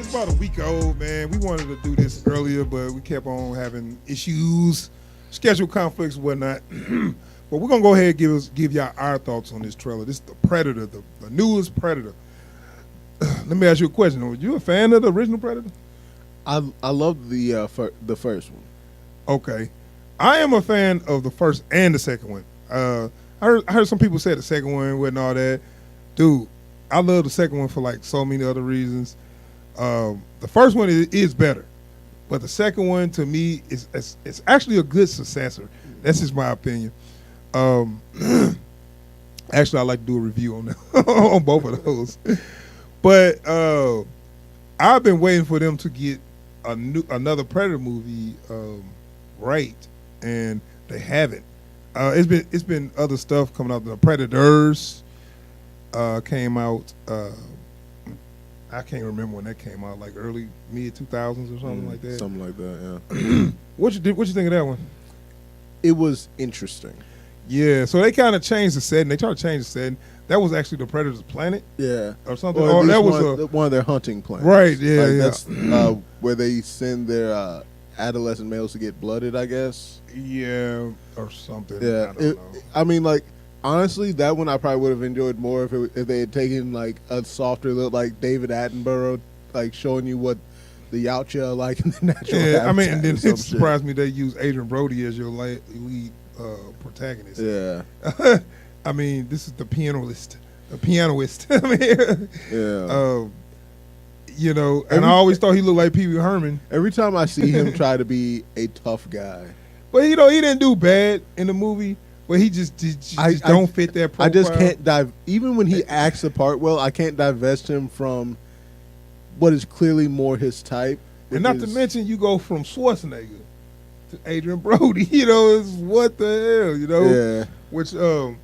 It's about a week old, man. We wanted to do this earlier, but we kept on having issues, schedule conflicts, whatnot. But we're gonna go ahead and give y'all our thoughts on this trailer. This is the Predator, the newest Predator. Let me ask you a question. Were you a fan of the original Predator? I love the first one. Okay, I am a fan of the first and the second one. I heard some people say the second one wasn't all that. Dude, I love the second one for like so many other reasons. The first one is better, but the second one to me is it's actually a good successor. That's just my opinion. Actually, I'd like to do a review on on both of those. But I've been waiting for them to get another Predator movie right, and they haven't. It's been other stuff coming out. The Predators came out. I can't remember when that came out, like early mid 2000s or something like that. Something like that, yeah. What you think of that one? It was interesting. Yeah, so they kind of changed the setting. They tried to change the setting. That was actually the Predator's planet. Yeah, or something. Or that was one of their hunting planets. Right. Yeah, like yeah. That's where they send their adolescent males to get blooded, I guess. Yeah, or something. Yeah, I don't know. I mean, like honestly, that one I probably would have enjoyed more if they had taken like a softer look, like David Attenborough, like showing you what the Yautja are like in the natural habitat. I mean, and then or some it surprised me they used Adrian Brody as your lead protagonist. Yeah. I mean, this is the pianoist. I mean, yeah. You know, and I always thought he looked like Pee Wee Herman. Every time I see him try to be a tough guy. But, you know, he didn't do bad in the movie, but he just don't fit that profile. I just can't dive. Even when he acts the part well, I can't divest him from what is clearly more his type. And not to mention, you go from Schwarzenegger to Adrian Brody. You know, it's what the hell, you know? Yeah. Which, and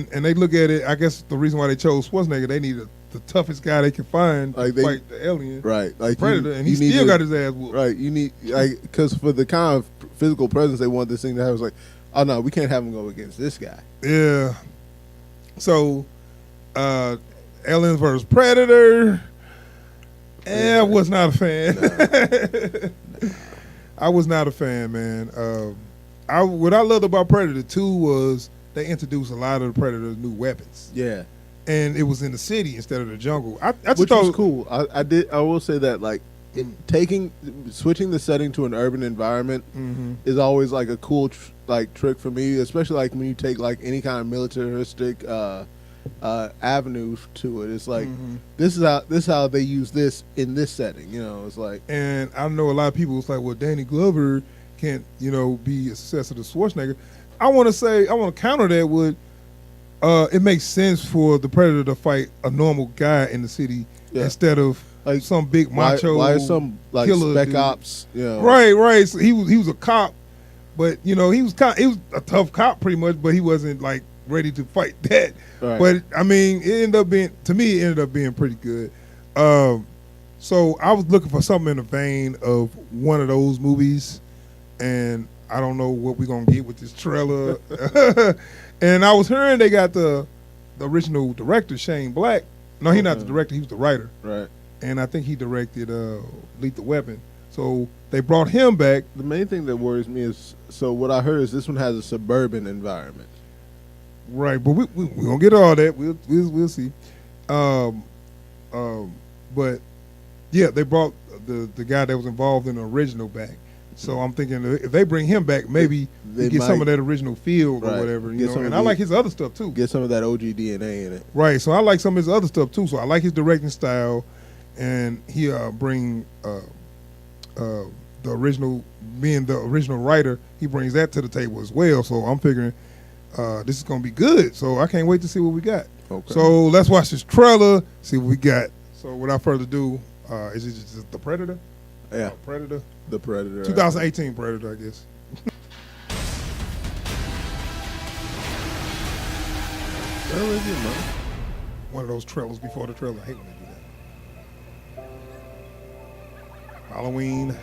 they look at it, I guess the reason why they chose Schwarzenegger, they needed the toughest guy they could find to fight the alien, right? Like Predator, and he still got his ass whooped. Right, you need because for the kind of physical presence they want this thing to have, was like, oh no, we can't have him go against this guy. Yeah. So, Aliens versus Predator. I was not a fan. Nah. I was not a fan, man. What I loved about Predator 2 was they introduced a lot of the Predator's new weapons. Yeah. And it was in the city instead of the jungle. Which was cool. I will say that, like, switching the setting to an urban environment is always like a cool trick for me, especially like when you take like any kind of militaristic avenues to it. It's like this is how they use this in this setting. You know, it's like. And I know a lot of people. It's like, well, Danny Glover can't be a successor to Schwarzenegger. I want to counter that with. It makes sense for the Predator to fight a normal guy in the city instead of like some big macho. Why some like spec dude. ops? You know. Right. So he was a cop, but he was a tough cop pretty much, but he wasn't like ready to fight that. Right. But I mean, it ended up being pretty good. So I was looking for something in the vein of one of those movies, and I don't know what we're gonna get with this trailer. And I was hearing they got the original director, Shane Black. No, he's not the director, he was the writer. Right. And I think he directed Lethal Weapon. So they brought him back. The main thing that worries me is, so what I heard is this one has a suburban environment. Right, but we're going to get all that. We'll see. But, yeah, they brought the guy that was involved in the original back. So I'm thinking if they bring him back, maybe they get some of that original feel or whatever. And I like his other stuff too. Get some of that OG DNA in it. Right. So I like some of his other stuff too. So I like his directing style, and he bring the original, being the original writer, he brings that to the table as well. So I'm figuring this is gonna be good. So I can't wait to see what we got. Okay. So let's watch this trailer, see what we got. So without further ado, is it just the Predator? Yeah. Predator. The Predator. 2018 Predator, I guess. One of those trailers before the trailer. I hate when they do that. Halloween.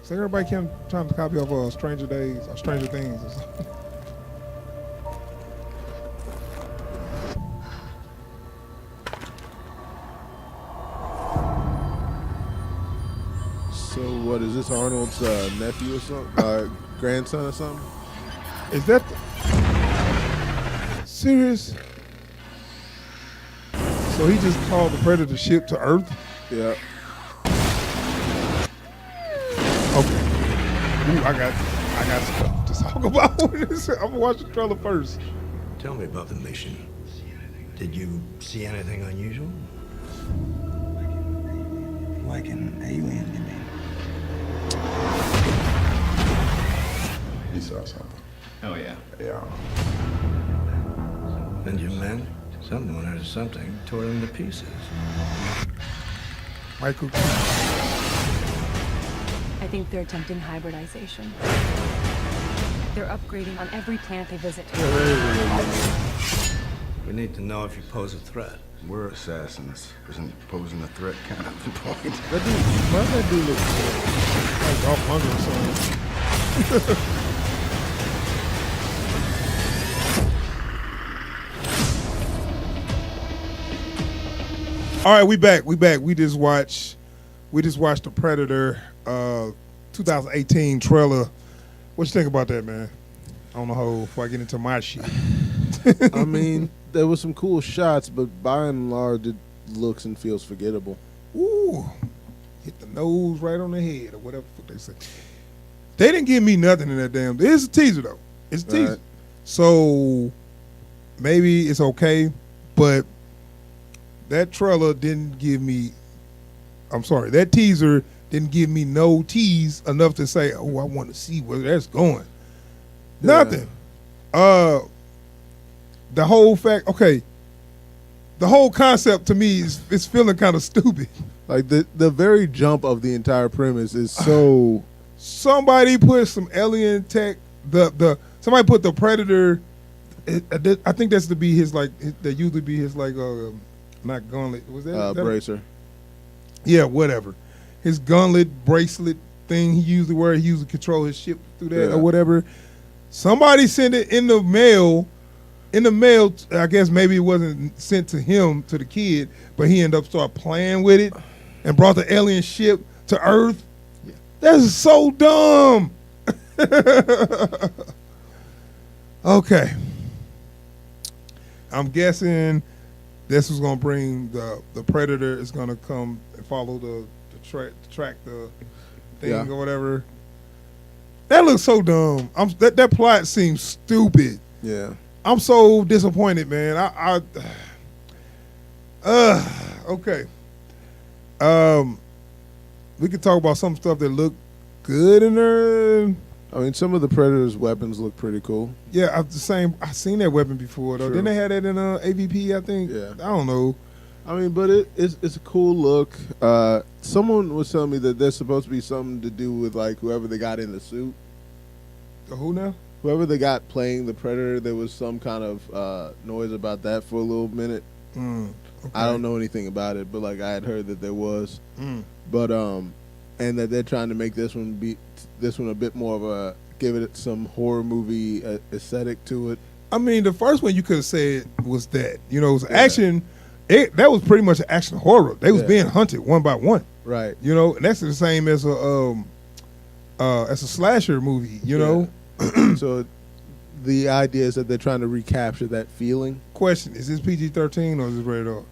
So everybody trying to copy off Stranger Days or Stranger Things or something. So what is this, Arnold's nephew or something? Grandson or something? Is that serious? So he just called the Predator ship to Earth? Yeah. Okay. Ooh, I got stuff to talk about. I'm gonna watch the trailer first. Tell me about the mission. Did you see anything unusual? Like an alien, you mean? You saw something. Oh, yeah. Yeah. And your men? Someone or something tore them to pieces. Michael. I think they're attempting hybridization. They're upgrading on every planet they visit. We need to know if you pose a threat. We're assassins. Isn't posing a threat kind of the point? Why does that dude look Like Dolph Lundgren or something. All right, we back. We just watched the Predator 2018 trailer. What you think about that, man? On the whole, before I get into my shit. I mean, there was some cool shots, but by and large, it looks and feels forgettable. Ooh, hit the nose right on the head or whatever the fuck they say. They didn't give me nothing in that damn. It's a teaser though. It's a teaser. Right. So maybe it's okay, but that trailer didn't give me. I'm sorry, that teaser didn't give me no tease enough to say, oh, I want to see where that's going. Yeah. Nothing. The whole fact, okay, the whole concept to me is feeling kind of stupid. Like the very jump of the entire premise is so. Somebody put some alien tech. Somebody put the Predator. I think that's to be his like. That usually be his like. Not gauntlet. Was that bracer? Yeah, whatever. His gauntlet bracelet thing he usually wear. He usually control his ship through that or whatever. Somebody sent it in the mail. I guess maybe it wasn't sent to him, to the kid, but he ended up start playing with it and brought the alien ship to Earth. Yeah. That's so dumb. Okay. I'm guessing this is gonna bring the Predator is gonna come and follow the track the thing or whatever. That looks so dumb. That plot seems stupid. Yeah. I'm so disappointed, man. Okay. We could talk about some stuff that look good in there. I mean, some of the Predator's weapons look pretty cool. Yeah, I've seen that weapon before though. True. Didn't they have that in AVP? I think. Yeah. I don't know. I mean, but it's a cool look. Someone was telling me that there's supposed to be something to do with like whoever they got in the suit. The who now? Whoever they got playing the Predator, there was some kind of noise about that for a little minute. Okay. I don't know anything about it, but like I had heard that there was. But and that they're trying to make this one a bit more of a give it some horror movie aesthetic to it. I mean, the first one you could have said was that it was action. That was pretty much an action horror. They was being hunted one by one. Right. And that's the same as a slasher movie. You know. So the idea is that they're trying to recapture that feeling. Question: is this PG-13 or is it rated R?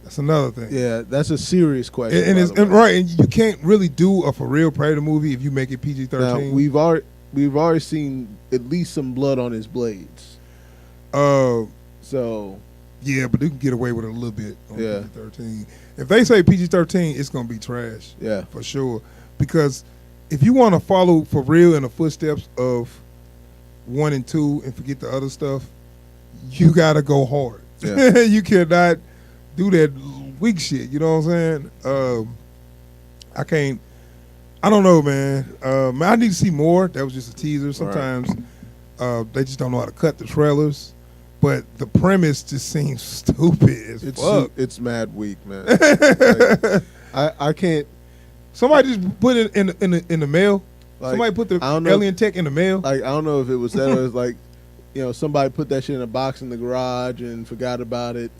That's another thing. Yeah, that's a serious question. And you can't really do a for real Predator movie if you make it PG-13. Now, we've already seen at least some blood on his blades. So yeah, but they can get away with it a little bit on PG-13. If they say PG-13, it's gonna be trash. Yeah, for sure. Because if you want to follow for real in the footsteps of 1 and 2 and forget the other stuff, you gotta go hard. Yeah. You cannot do that weak shit. You know what I'm saying? I don't know, man. I need to see more. That was just a teaser. Sometimes they just don't know how to cut the trailers. But the premise just seems stupid as fuck. It's mad weak, man. Like, I can't. Somebody just put it in the mail. Like, somebody put the alien tech in the mail. Like, I don't know if it was that or it was like, somebody put that shit in a box in the garage and forgot about it.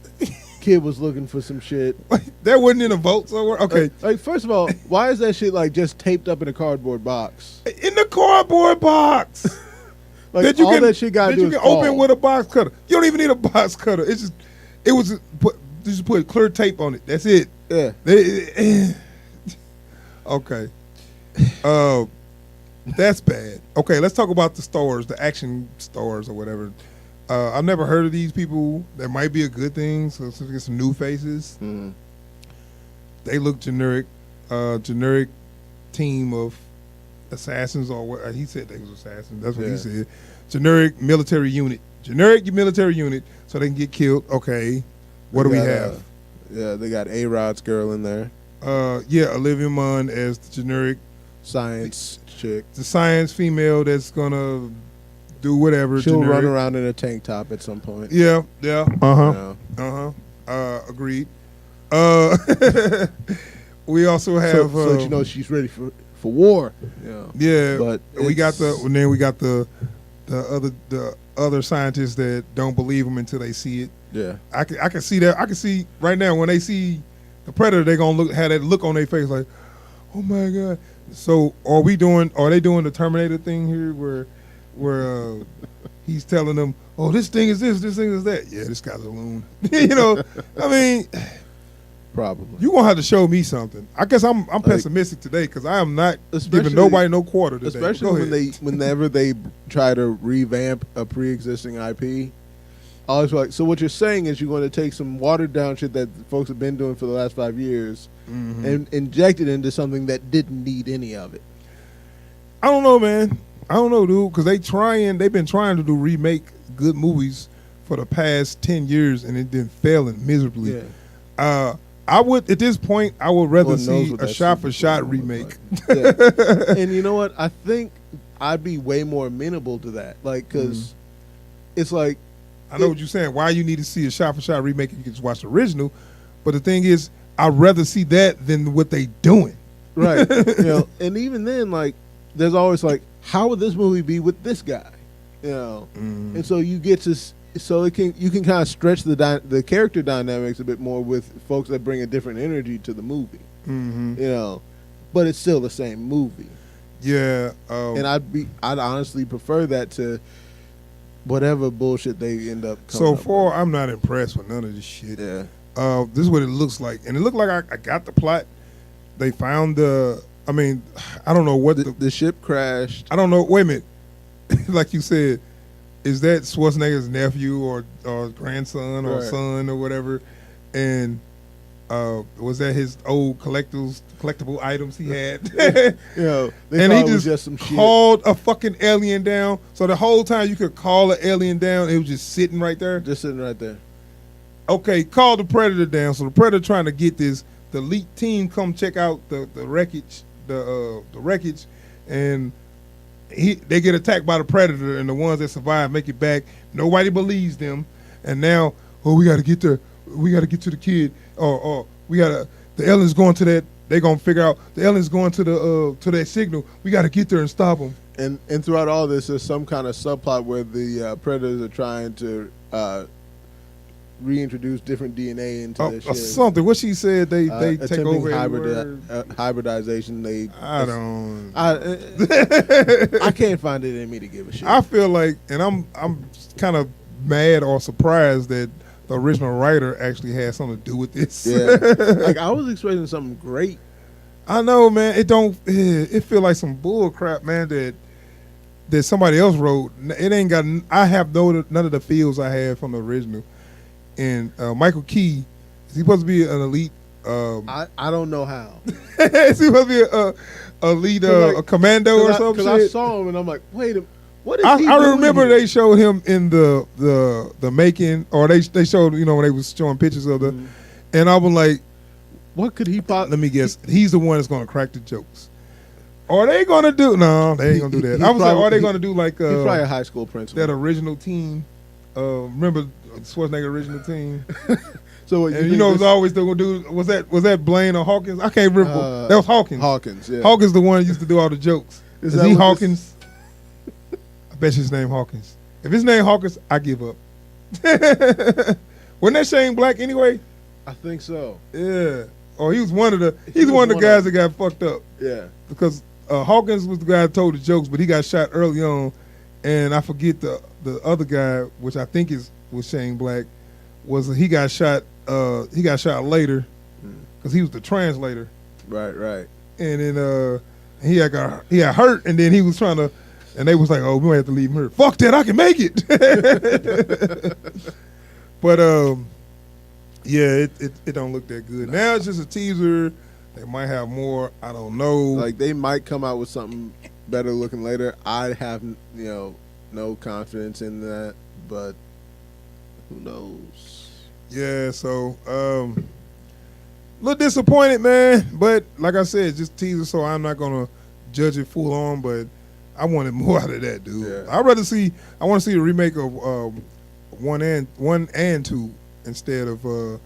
kid was looking for some shit. That wasn't in a vote somewhere. Okay, Like, first of all, why is that shit like just taped up in a cardboard box? in the cardboard box. Like that you all can, that shit got to do is open fall. with a box cutter. You don't even need a box cutter. You just put clear tape on it. That's it. Yeah. Okay. That's bad. Okay, let's talk about the stars, the action stars or whatever. I've never heard of these people. That might be a good thing. So let's get some new faces. Mhm. They look generic. Generic team of assassins, or what he said they was assassins. That's what he said. Generic military unit. Generic military unit, so they can get killed. Okay. What do we have? They got A-Rod's girl in there. Olivia Munn as the generic Science chick. the science female that's gonna do whatever. She'll generic. run around in a tank top at some point. Yeah. You know. Agreed. We also have so you know she's ready for war. yeah. But we got the other scientists that don't believe them until they see it. Yeah. I can see that. I can see right now when they see the predator, they gonna have that look on their face like, oh my god. So are they doing the Terminator thing here where he's telling them, oh, this thing is this thing is that. Yeah, this guy's a loon. You know, I mean, probably. you gonna have to show me something. I guess I'm pessimistic today because I am not giving nobody no quarter today. Especially whenever they try to revamp a pre-existing IP. I always feel like, so what you're saying is you're going to take some watered down shit that folks have been doing for the last 5 years and inject it into something that didn't need any of it. I don't know, man. I don't know, dude, because they've been trying to remake good movies for the past 10 years and it didn't failing miserably. Yeah. I would, at this point, I would rather Lord knows see what a that shot-for-shot Super Bowl remake. looked like. Yeah. And you know what? I think I'd be way more amenable to that. Like, because it's like, I know what you're saying. Why you need to see a shot-for-shot remake if you can just watch the original. But the thing is, I'd rather see that than what they doing. right. You know, and even then, like, there's always like, how would this movie be with this guy? You know, and so you get to, so you can kind of stretch the character dynamics a bit more with folks that bring a different energy to the movie. You know, but it's still the same movie. Yeah. And I'd honestly prefer that to whatever bullshit they end up coming up with. I'm not impressed with none of this shit. Yeah. This is what it looks like. And it looked like I got the plot. They found I don't know what the ship crashed. I don't know. Wait a minute. Like you said, is that Schwarzenegger's nephew or grandson or son or whatever? And was that his old collectible items he had? You know, and he just some shit. called a fucking alien down. So the whole time you could call an alien down, it was just sitting right there. Just sitting right there. Okay, call the predator down. So the predator trying to get this. The elite team come check out the wreckage, the wreckage, and they get attacked by the predator, and the ones that survive make it back. Nobody believes them, and now we got to get there. We got to get to the kid. Or the alien's going to that. They're gonna figure out the alien's going to to that signal. We got to get there and stop them. And throughout all this, there's some kind of subplot where the predators are trying to reintroduce different DNA into their shit. Something. What she said, they take over hybridization. I can't find it in me to give a shit. I feel like, and I'm kind of mad or surprised that the original writer actually had something to do with this. Yeah, like I was expecting something great. I know, man. It feel like some bull crap, man. That somebody else wrote. It ain't got. I have none of the feels I had from the original. And Michael Key, is he supposed to be an elite? I don't know how. Is he supposed to be a lead, a commando or something? Because I saw him and I'm like, wait a minute. What is he I doing remember here? they showed him in the making, or they showed, when they was showing pictures of the, and I was like, what could he let me guess, he's the one that's going to crack the jokes. Are they going to do? No, they ain't going to do that. I was like, are they going to do like he's probably a high school principal. that original team? Remember Schwarzenegger original team? So and it was always the dude. Was that Blaine or Hawkins? I can't remember. That was Hawkins. Hawkins, yeah. Hawkins, the one who used to do all the jokes. Is he Hawkins? I bet his name Hawkins. If his name Hawkins, I give up. Wasn't that Shane Black anyway? I think so. Yeah. Or he was one of the guys that got fucked up. Yeah. Because Hawkins was the guy that told the jokes, but he got shot early on, and I forget the other guy, which I think was Shane Black, he got shot later because he was the translator. Right. And then he got hurt, and then he was trying to, and they was like, "Oh, we might have to leave him here." Fuck that, I can make it. But yeah, it don't look that good. Now it's just a teaser. They might have more. I don't know. Like they might come out with something better looking later. I have no confidence in that, but who knows? Yeah, so a little disappointed, man. But like I said, just teaser, so I'm not gonna judge it full on. But I wanted more out of that, dude. Yeah. I want to see a remake of 1 and 2 instead of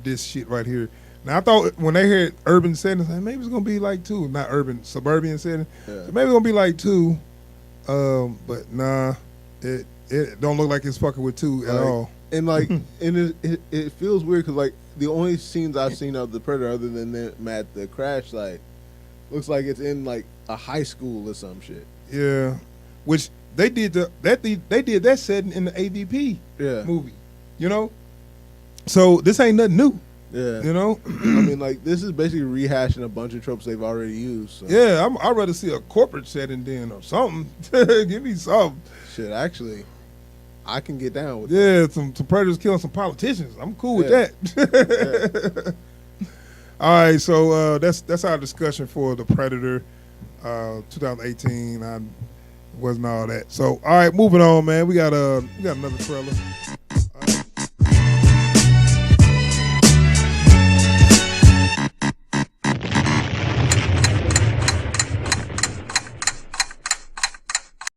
this shit right here. Now I thought when they heard urban settings, maybe it's gonna be like 2, not urban, suburban setting. Yeah. So maybe it's gonna be like 2, but nah, it don't look like it's fucking with 2 at all. And like, and it feels weird because like the only scenes I've seen of the Predator, other than them at the crash site, looks like it's in like a high school or some shit. Yeah, which they did that setting in the AVP movie, So this ain't nothing new. Yeah, I mean, like this is basically rehashing a bunch of tropes they've already used. So. Yeah, I'd rather see a corporate setting then or something. Give me something. Shit, actually, I can get down with that. Some predators killing some politicians. I'm cool with that. All right, so that's our discussion for the Predator 2018. I wasn't all that. So all right, moving on, man. We got another trailer.